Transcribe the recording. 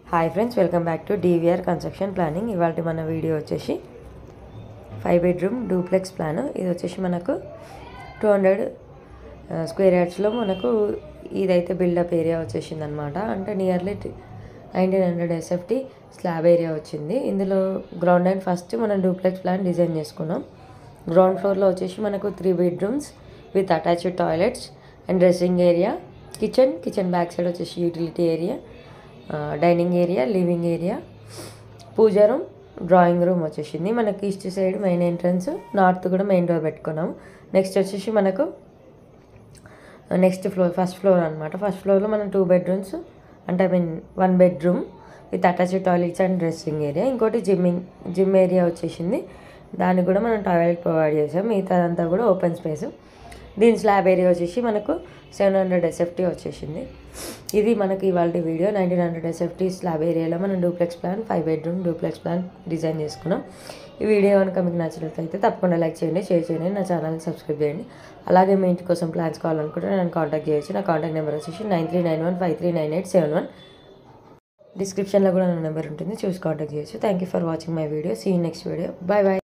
Hi friends, welcome back to DVR construction planning. ఇవాళ మన video వచ్చేసి 5 బెడ్రూమ్ డూప్లెక్స్ ప్లాన్. ఇది వచ్చేసి మనకు 200 స్క్వేర్ యార్డ్స్లో మనకు ఇదైతే బిల్డప్ ఏరియా వచ్చేసింది అనమాట. అంటే నియర్లీ 1900 SFT స్లాబ్ ఏరియా వచ్చింది. ఇందులో గ్రౌండ్ అండ్ ఫస్ట్ మనం డూప్లెక్స్ ప్లాన్ డిజైన్ చేసుకున్నాం. గ్రౌండ్ ఫ్లోర్లో వచ్చేసి మనకు 3 bedrooms with attached toilets and dressing area, kitchen back side వచ్చేసి utility area, dining area, living area, puja room, drawing room వచ్చేసింది. మనకి east side main entrance, north కూడా main door పెట్టుకున్నాము. నెక్స్ట్ వచ్చేసి మనకు ఫస్ట్ ఫ్లోర్ అనమాట. ఫస్ట్ ఫ్లోర్లో మనం 2 బెడ్రూమ్స్ అంటే 1 bedroom with attached toilets and dressing area, ఇంకోటి జిమ్ ఏరియా వచ్చేసింది. దానికి కూడా మనం టాయిలెట్ ప్రొవైడ్ చేసాం. మిగతాదంతా కూడా ఓపెన్ స్పేస్. దీని స్లాబ్ ఏరియా వచ్చేసి మనకు 700 SFT వచ్చేసింది. ఇది మనకి ఇవాళ వీడియో. 1900 SFT స్లాబ్ ఏరియాలో మనం duplex plan 5 bedroom duplex plan design చేసుకున్నాం. ఈ వీడియో కనుక మీకు నచ్చినట్లయితే తప్పకుండా లైక్ చేయండి, షేర్ చేయండి, నా ఛానల్ని సబ్స్క్రైబ్ చేయండి. అలాగే మీ ఇంటి కోసం ప్లాన్స్ కావాలనుకుంటే నన్ను కాంటాక్ట్ చేయొచ్చు. నా కాంటాక్ట్ నెంబర్ వచ్చేసి 9391539871. డిస్క్రిప్షన్లో కూడా నా నెంబర్ ఉంటుంది, చూసి కాంటాక్ట్ చేయొచ్చు. Thank you for watching my video. See you next video. Bye bye.